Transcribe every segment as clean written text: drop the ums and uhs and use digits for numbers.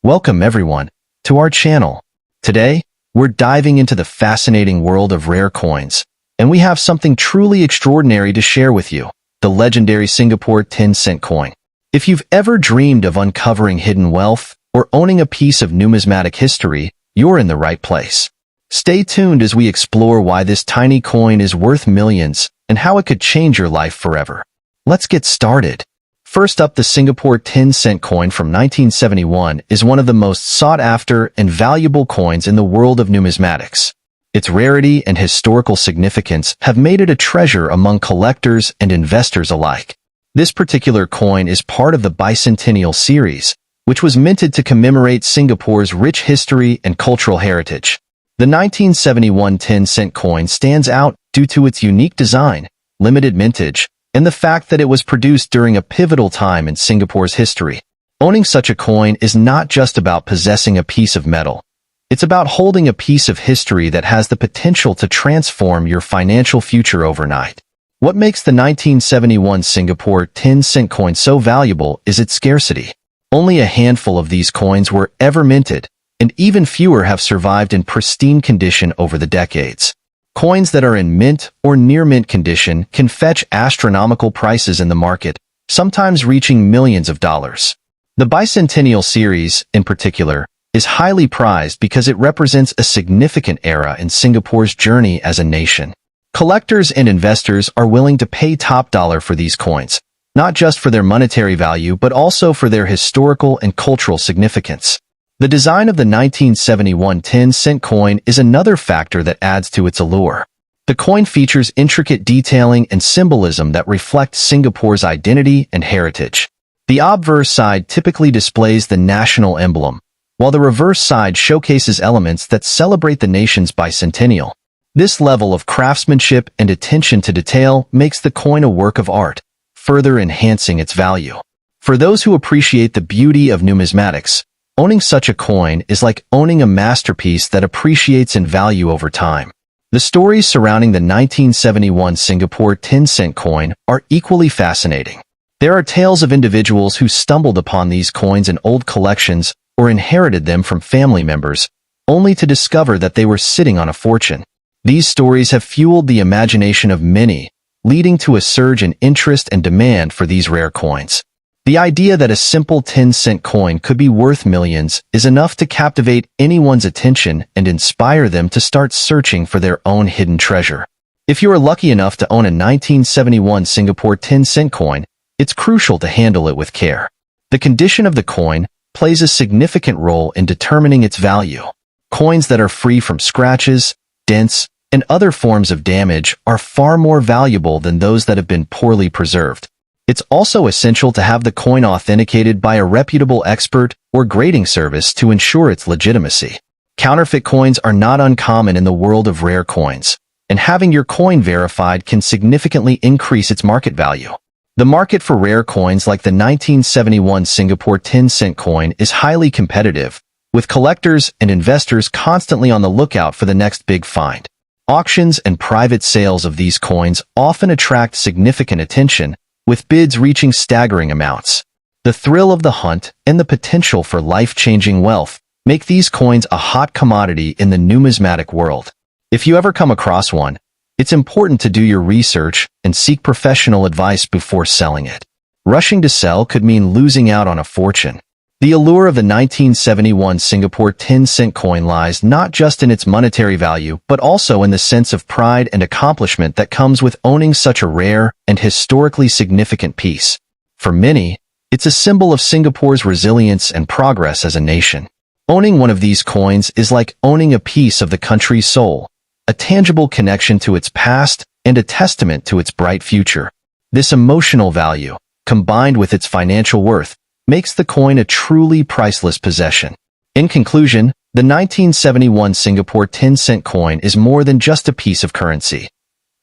Welcome everyone to our channel. Today, we're diving into the fascinating world of rare coins, and we have something truly extraordinary to share with you, the legendary Singapore 10-cent coin. If you've ever dreamed of uncovering hidden wealth or owning a piece of numismatic history, you're in the right place. Stay tuned as we explore why this tiny coin is worth millions and how it could change your life forever. Let's get started. First up, the Singapore 10-cent coin from 1971 is one of the most sought-after and valuable coins in the world of numismatics. Its rarity and historical significance have made it a treasure among collectors and investors alike. This particular coin is part of the Bicentennial series, which was minted to commemorate Singapore's rich history and cultural heritage. The 1971 10-cent coin stands out due to its unique design, limited mintage, and the fact that it was produced during a pivotal time in Singapore's history. Owning such a coin is not just about possessing a piece of metal. It's about holding a piece of history that has the potential to transform your financial future overnight. What makes the 1971 Singapore 10-cent coin so valuable is its scarcity. Only a handful of these coins were ever minted, and even fewer have survived in pristine condition over the decades. Coins that are in mint or near-mint condition can fetch astronomical prices in the market, sometimes reaching millions of dollars. The Bicentennial series, in particular, is highly prized because it represents a significant era in Singapore's journey as a nation. Collectors and investors are willing to pay top dollar for these coins, not just for their monetary value but also for their historical and cultural significance. The design of the 1971 10-cent coin is another factor that adds to its allure. The coin features intricate detailing and symbolism that reflect Singapore's identity and heritage. The obverse side typically displays the national emblem, while the reverse side showcases elements that celebrate the nation's bicentennial. This level of craftsmanship and attention to detail makes the coin a work of art, further enhancing its value. For those who appreciate the beauty of numismatics, owning such a coin is like owning a masterpiece that appreciates in value over time. The stories surrounding the 1971 Singapore 10-cent coin are equally fascinating. There are tales of individuals who stumbled upon these coins in old collections or inherited them from family members, only to discover that they were sitting on a fortune. These stories have fueled the imagination of many, leading to a surge in interest and demand for these rare coins. The idea that a simple 10-cent coin could be worth millions is enough to captivate anyone's attention and inspire them to start searching for their own hidden treasure. If you are lucky enough to own a 1971 Singapore 10-cent coin, it's crucial to handle it with care. The condition of the coin plays a significant role in determining its value. Coins that are free from scratches, dents, and other forms of damage are far more valuable than those that have been poorly preserved. It's also essential to have the coin authenticated by a reputable expert or grading service to ensure its legitimacy. Counterfeit coins are not uncommon in the world of rare coins, and having your coin verified can significantly increase its market value. The market for rare coins like the 1971 Singapore 10-cent coin is highly competitive, with collectors and investors constantly on the lookout for the next big find. Auctions and private sales of these coins often attract significant attention, with bids reaching staggering amounts. The thrill of the hunt and the potential for life-changing wealth make these coins a hot commodity in the numismatic world. If you ever come across one, it's important to do your research and seek professional advice before selling it. Rushing to sell could mean losing out on a fortune. The allure of the 1971 Singapore 10-cent coin lies not just in its monetary value but also in the sense of pride and accomplishment that comes with owning such a rare and historically significant piece. For many, it's a symbol of Singapore's resilience and progress as a nation. Owning one of these coins is like owning a piece of the country's soul, a tangible connection to its past and a testament to its bright future. This emotional value, combined with its financial worth, makes the coin a truly priceless possession. In conclusion, the 1971 Singapore 10-cent coin is more than just a piece of currency.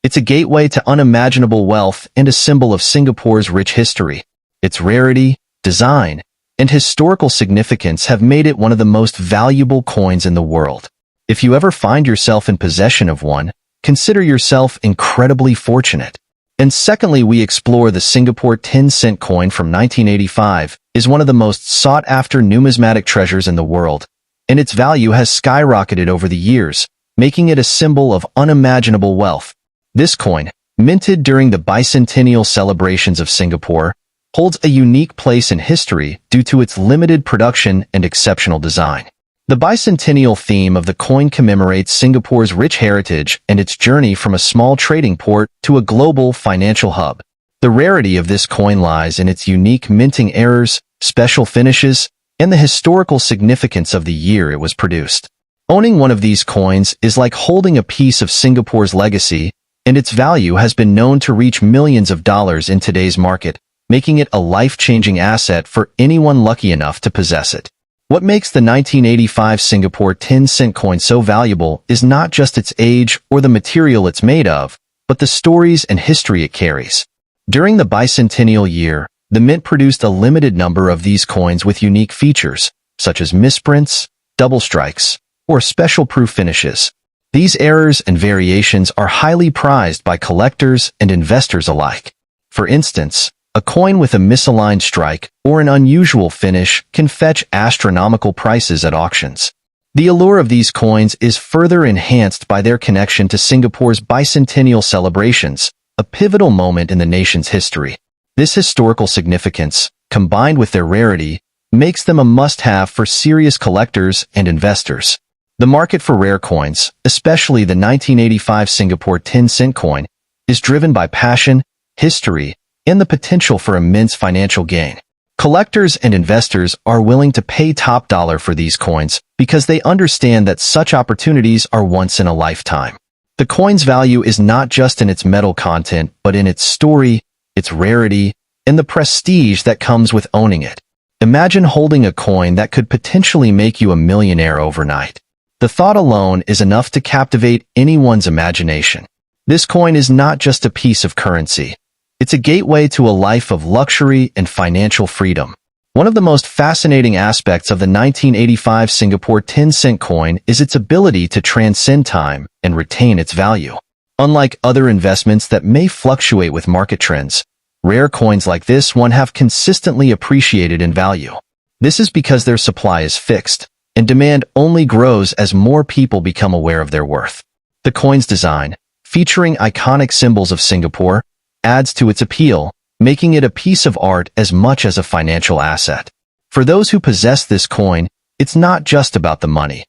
It's a gateway to unimaginable wealth and a symbol of Singapore's rich history. Its rarity, design, and historical significance have made it one of the most valuable coins in the world. If you ever find yourself in possession of one, consider yourself incredibly fortunate. And secondly, we explore the Singapore 10-cent coin from 1985, is one of the most sought-after numismatic treasures in the world, and its value has skyrocketed over the years, making it a symbol of unimaginable wealth. This coin, minted during the bicentennial celebrations of Singapore, holds a unique place in history due to its limited production and exceptional design. The bicentennial theme of the coin commemorates Singapore's rich heritage and its journey from a small trading port to a global financial hub. The rarity of this coin lies in its unique minting errors, special finishes, and the historical significance of the year it was produced. Owning one of these coins is like holding a piece of Singapore's legacy, and its value has been known to reach millions of dollars in today's market, making it a life-changing asset for anyone lucky enough to possess it. What makes the 1985 Singapore 10-cent coin so valuable is not just its age or the material it's made of, but the stories and history it carries. During the bicentennial year, the mint produced a limited number of these coins with unique features, such as misprints, double strikes, or special proof finishes. These errors and variations are highly prized by collectors and investors alike. For instance, a coin with a misaligned strike or an unusual finish can fetch astronomical prices at auctions. The allure of these coins is further enhanced by their connection to Singapore's bicentennial celebrations, a pivotal moment in the nation's history. This historical significance, combined with their rarity, makes them a must-have for serious collectors and investors. The market for rare coins, especially the 1985 Singapore 10-cent coin, is driven by passion, history, and the potential for immense financial gain. Collectors and investors are willing to pay top dollar for these coins because they understand that such opportunities are once in a lifetime. The coin's value is not just in its metal content, but in its story, its rarity, and the prestige that comes with owning it. Imagine holding a coin that could potentially make you a millionaire overnight. The thought alone is enough to captivate anyone's imagination. This coin is not just a piece of currency. It's a gateway to a life of luxury and financial freedom. One of the most fascinating aspects of the 1985 Singapore 10-cent coin is its ability to transcend time and retain its value. Unlike other investments that may fluctuate with market trends, rare coins like this one have consistently appreciated in value. This is because their supply is fixed, and demand only grows as more people become aware of their worth. The coin's design, featuring iconic symbols of Singapore, adds to its appeal, making it a piece of art as much as a financial asset. For those who possess this coin, it's not just about the money.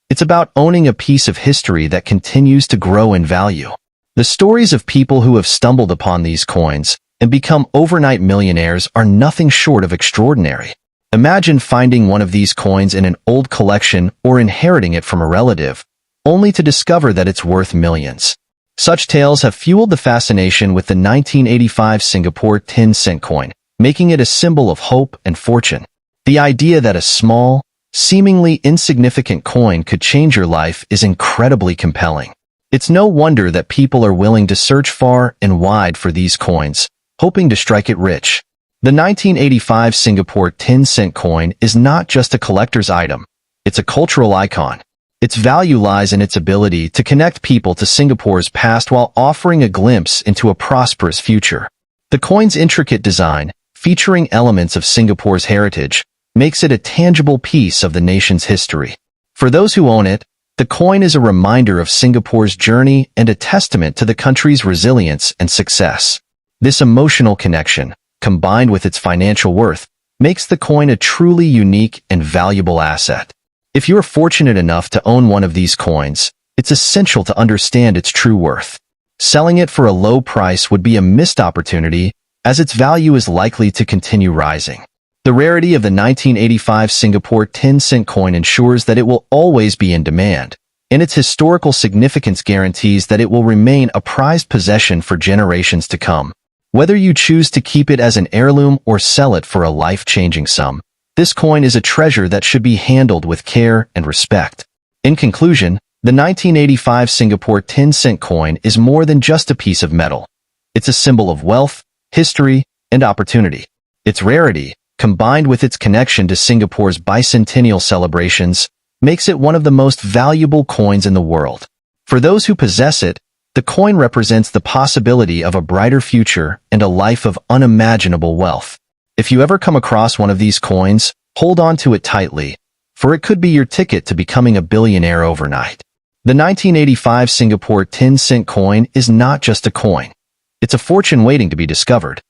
It's about owning a piece of history that continues to grow in value. The stories of people who have stumbled upon these coins and become overnight millionaires are nothing short of extraordinary. Imagine finding one of these coins in an old collection or inheriting it from a relative, only to discover that it's worth millions. Such tales have fueled the fascination with the 1985 Singapore 10-cent coin, making it a symbol of hope and fortune. The idea that a small, seemingly insignificant coin could change your life is incredibly compelling. It's no wonder that people are willing to search far and wide for these coins, hoping to strike it rich. The 1985 Singapore 10-cent coin is not just a collector's item, it's a cultural icon. Its value lies in its ability to connect people to Singapore's past while offering a glimpse into a prosperous future. The coin's intricate design, featuring elements of Singapore's heritage, makes it a tangible piece of the nation's history. For those who own it, the coin is a reminder of Singapore's journey and a testament to the country's resilience and success. This emotional connection, combined with its financial worth, makes the coin a truly unique and valuable asset. If you are fortunate enough to own one of these coins, it's essential to understand its true worth. Selling it for a low price would be a missed opportunity, as its value is likely to continue rising. The rarity of the 1985 Singapore 10-cent coin ensures that it will always be in demand, and its historical significance guarantees that it will remain a prized possession for generations to come. Whether you choose to keep it as an heirloom or sell it for a life-changing sum, this coin is a treasure that should be handled with care and respect. In conclusion, the 1985 Singapore 10-cent coin is more than just a piece of metal. It's a symbol of wealth, history, and opportunity. Its rarity, combined with its connection to Singapore's bicentennial celebrations, makes it one of the most valuable coins in the world. For those who possess it, The coin represents the possibility of a brighter future and a life of unimaginable wealth. If you ever come across one of these coins, hold on to it tightly, for it could be your ticket to becoming a billionaire overnight. The 1985 Singapore 10-cent coin is not just a coin. It's a fortune waiting to be discovered.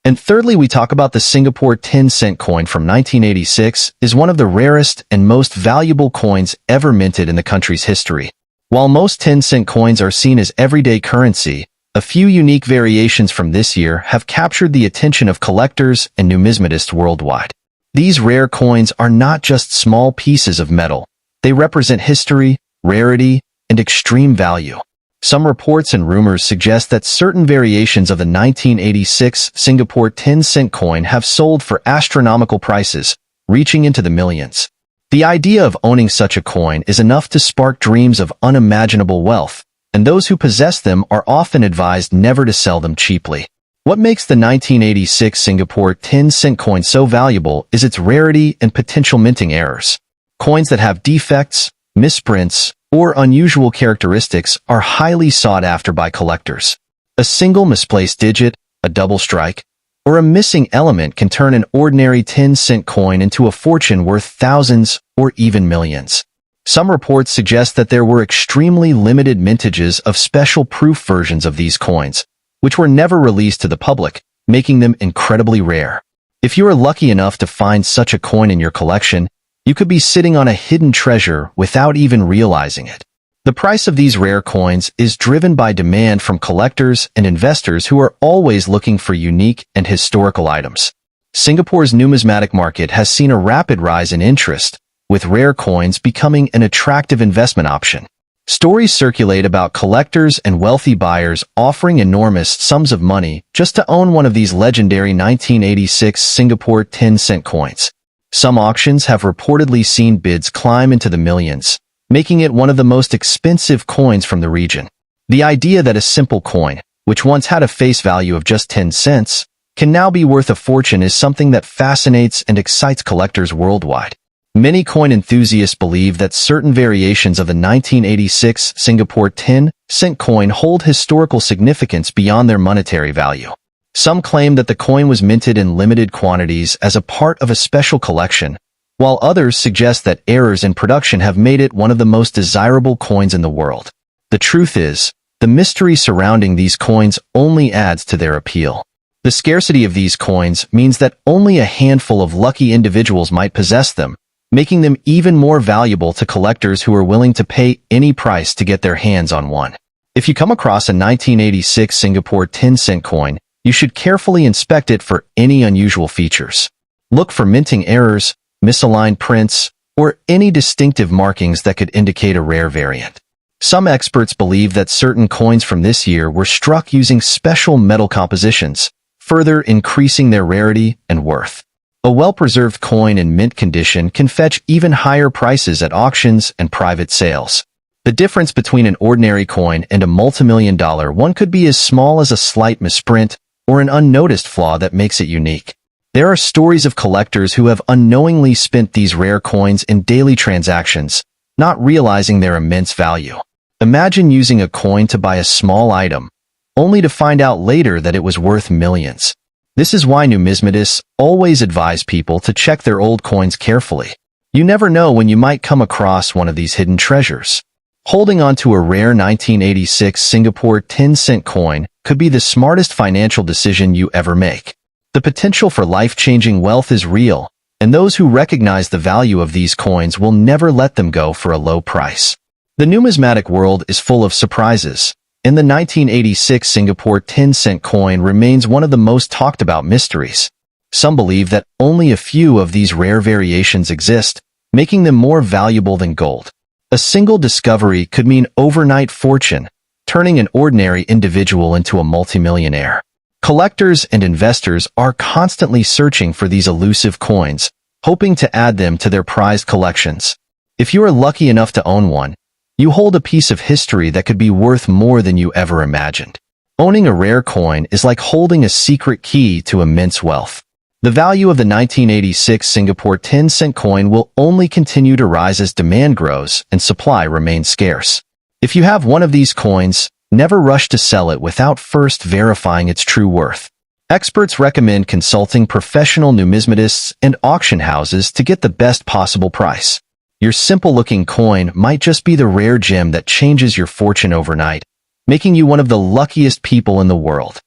And thirdly, we talk about the Singapore 10-cent coin from 1986 is one of the rarest and most valuable coins ever minted in the country's history. While most 10-cent coins are seen as everyday currency, a few unique variations from this year have captured the attention of collectors and numismatists worldwide. These rare coins are not just small pieces of metal. They represent history, rarity, and extreme value. Some reports and rumors suggest that certain variations of the 1986 Singapore 10-cent coin have sold for astronomical prices, reaching into the millions. The idea of owning such a coin is enough to spark dreams of unimaginable wealth, and those who possess them are often advised never to sell them cheaply. What makes the 1986 Singapore 10-cent coin so valuable is its rarity and potential minting errors. Coins that have defects, misprints, or unusual characteristics are highly sought after by collectors. A single misplaced digit, a double strike, or a missing element can turn an ordinary 10-cent coin into a fortune worth thousands or even millions. Some reports suggest that there were extremely limited mintages of special proof versions of these coins, which were never released to the public, making them incredibly rare. If you are lucky enough to find such a coin in your collection, you could be sitting on a hidden treasure without even realizing it. The price of these rare coins is driven by demand from collectors and investors who are always looking for unique and historical items. Singapore's numismatic market has seen a rapid rise in interest, with rare coins becoming an attractive investment option. Stories circulate about collectors and wealthy buyers offering enormous sums of money just to own one of these legendary 1986 Singapore 10-cent coins. Some auctions have reportedly seen bids climb into the millions, making it one of the most expensive coins from the region. The idea that a simple coin, which once had a face value of just 10 cents, can now be worth a fortune is something that fascinates and excites collectors worldwide. Many coin enthusiasts believe that certain variations of the 1986 Singapore 10-cent coin hold historical significance beyond their monetary value. Some claim that the coin was minted in limited quantities as a part of a special collection, while others suggest that errors in production have made it one of the most desirable coins in the world. The truth is, the mystery surrounding these coins only adds to their appeal. The scarcity of these coins means that only a handful of lucky individuals might possess them, making them even more valuable to collectors who are willing to pay any price to get their hands on one. If you come across a 1986 Singapore 10-cent coin, you should carefully inspect it for any unusual features. Look for minting errors, misaligned prints, or any distinctive markings that could indicate a rare variant. Some experts believe that certain coins from this year were struck using special metal compositions, further increasing their rarity and worth. A well-preserved coin in mint condition can fetch even higher prices at auctions and private sales. The difference between an ordinary coin and a multimillion-dollar one could be as small as a slight misprint or an unnoticed flaw that makes it unique. There are stories of collectors who have unknowingly spent these rare coins in daily transactions, not realizing their immense value. Imagine using a coin to buy a small item, only to find out later that it was worth millions. This is why numismatists always advise people to check their old coins carefully. You never know when you might come across one of these hidden treasures. Holding on to a rare 1986 Singapore 10-cent coin could be the smartest financial decision you ever make. The potential for life-changing wealth is real, and those who recognize the value of these coins will never let them go for a low price. The numismatic world is full of surprises, and the 1986 Singapore 10-cent coin remains one of the most talked about mysteries. Some believe that only a few of these rare variations exist, making them more valuable than gold. A single discovery could mean overnight fortune, turning an ordinary individual into a multimillionaire. Collectors and investors are constantly searching for these elusive coins, hoping to add them to their prized collections. If you are lucky enough to own one, you hold a piece of history that could be worth more than you ever imagined. Owning a rare coin is like holding a secret key to immense wealth. The value of the 1986 Singapore 10-cent coin will only continue to rise as demand grows and supply remains scarce. If you have one of these coins, never rush to sell it without first verifying its true worth. Experts recommend consulting professional numismatists and auction houses to get the best possible price. Your simple-looking coin might just be the rare gem that changes your fortune overnight, making you one of the luckiest people in the world.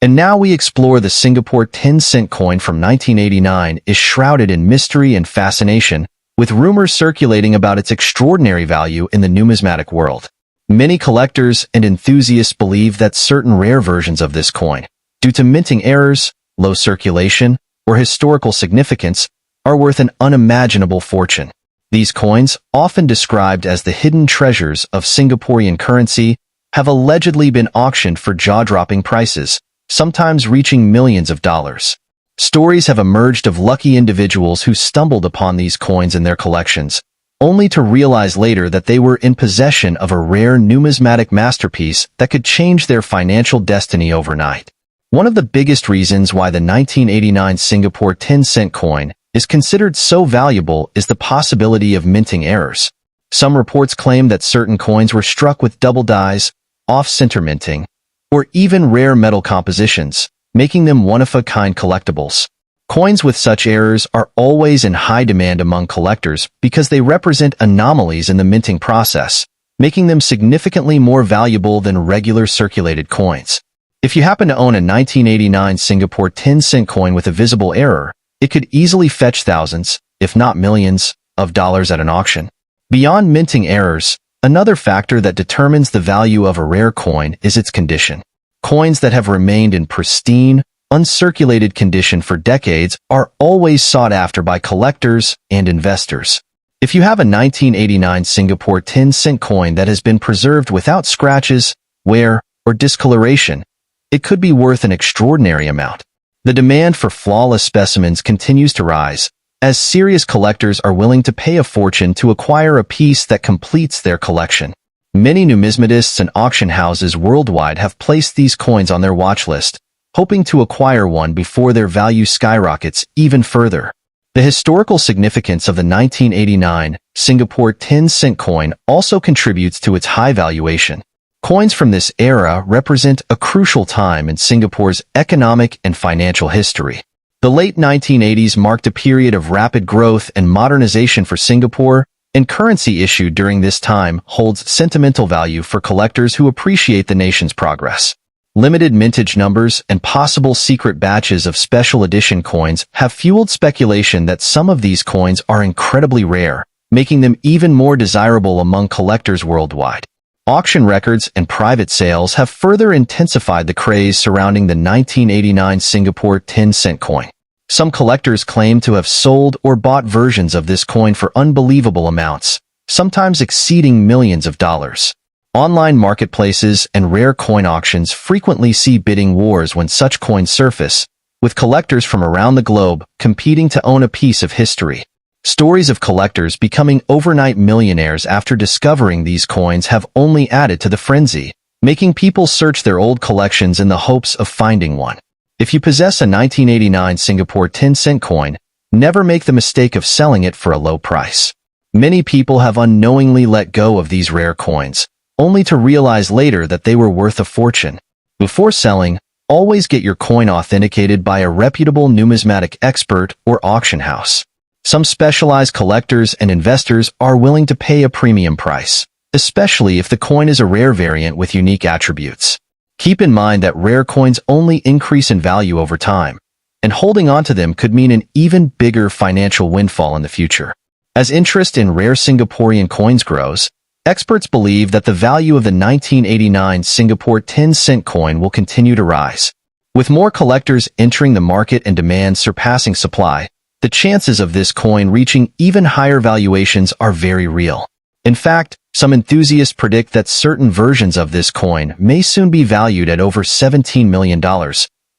And now we explore the Singapore 10-cent coin from 1989 is shrouded in mystery and fascination, with rumors circulating about its extraordinary value in the numismatic world. Many collectors and enthusiasts believe that certain rare versions of this coin, due to minting errors, low circulation, or historical significance, are worth an unimaginable fortune. These coins, often described as the hidden treasures of Singaporean currency, have allegedly been auctioned for jaw-dropping prices, sometimes reaching millions of dollars. Stories have emerged of lucky individuals who stumbled upon these coins in their collections, only to realize later that they were in possession of a rare numismatic masterpiece that could change their financial destiny overnight. One of the biggest reasons why the 1989 Singapore 10-cent coin is considered so valuable is the possibility of minting errors. Some reports claim that certain coins were struck with double dyes, off-center minting, or even rare metal compositions, making them one-of-a-kind collectibles. Coins with such errors are always in high demand among collectors because they represent anomalies in the minting process, making them significantly more valuable than regular circulated coins. If you happen to own a 1989 Singapore 10-cent coin with a visible error, it could easily fetch thousands, if not millions, of dollars at an auction. Beyond minting errors, another factor that determines the value of a rare coin is its condition. Coins that have remained in pristine, uncirculated condition for decades are always sought after by collectors and investors. If you have a 1989 Singapore 10-cent coin that has been preserved without scratches, wear, or discoloration, it could be worth an extraordinary amount. The demand for flawless specimens continues to rise, as serious collectors are willing to pay a fortune to acquire a piece that completes their collection. Many numismatists and auction houses worldwide have placed these coins on their watch list, hoping to acquire one before their value skyrockets even further. The historical significance of the 1989 Singapore 10-cent coin also contributes to its high valuation. Coins from this era represent a crucial time in Singapore's economic and financial history. The late 1980s marked a period of rapid growth and modernization for Singapore, and currency issued during this time holds sentimental value for collectors who appreciate the nation's progress. Limited mintage numbers and possible secret batches of special edition coins have fueled speculation that some of these coins are incredibly rare, making them even more desirable among collectors worldwide. Auction records and private sales have further intensified the craze surrounding the 1989 Singapore 10-cent coin. Some collectors claim to have sold or bought versions of this coin for unbelievable amounts, sometimes exceeding millions of dollars. Online marketplaces and rare coin auctions frequently see bidding wars when such coins surface, with collectors from around the globe competing to own a piece of history. Stories of collectors becoming overnight millionaires after discovering these coins have only added to the frenzy, making people search their old collections in the hopes of finding one. If you possess a 1989 Singapore 10-cent coin, never make the mistake of selling it for a low price. Many people have unknowingly let go of these rare coins, only to realize later that they were worth a fortune. Before selling, always get your coin authenticated by a reputable numismatic expert or auction house. Some specialized collectors and investors are willing to pay a premium price, especially if the coin is a rare variant with unique attributes. Keep in mind that rare coins only increase in value over time, and holding on to them could mean an even bigger financial windfall in the future. As interest in rare Singaporean coins grows, experts believe that the value of the 1989 Singapore 10-cent coin will continue to rise. With more collectors entering the market and demand surpassing supply, the chances of this coin reaching even higher valuations are very real. In fact, some enthusiasts predict that certain versions of this coin may soon be valued at over $17 million,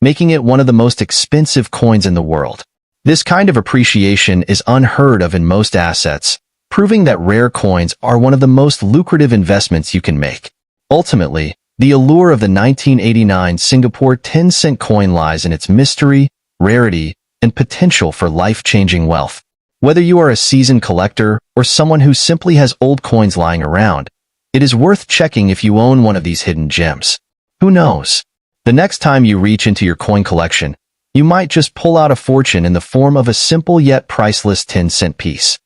making it one of the most expensive coins in the world. This kind of appreciation is unheard of in most assets, proving that rare coins are one of the most lucrative investments you can make. Ultimately, the allure of the 1989 Singapore 10-cent coin lies in its mystery, rarity, and potential for life-changing wealth. Whether you are a seasoned collector or someone who simply has old coins lying around, It is worth checking if you own one of these hidden gems. Who knows? The next time you reach into your coin collection, you might just pull out a fortune in the form of a simple yet priceless 10-cent piece.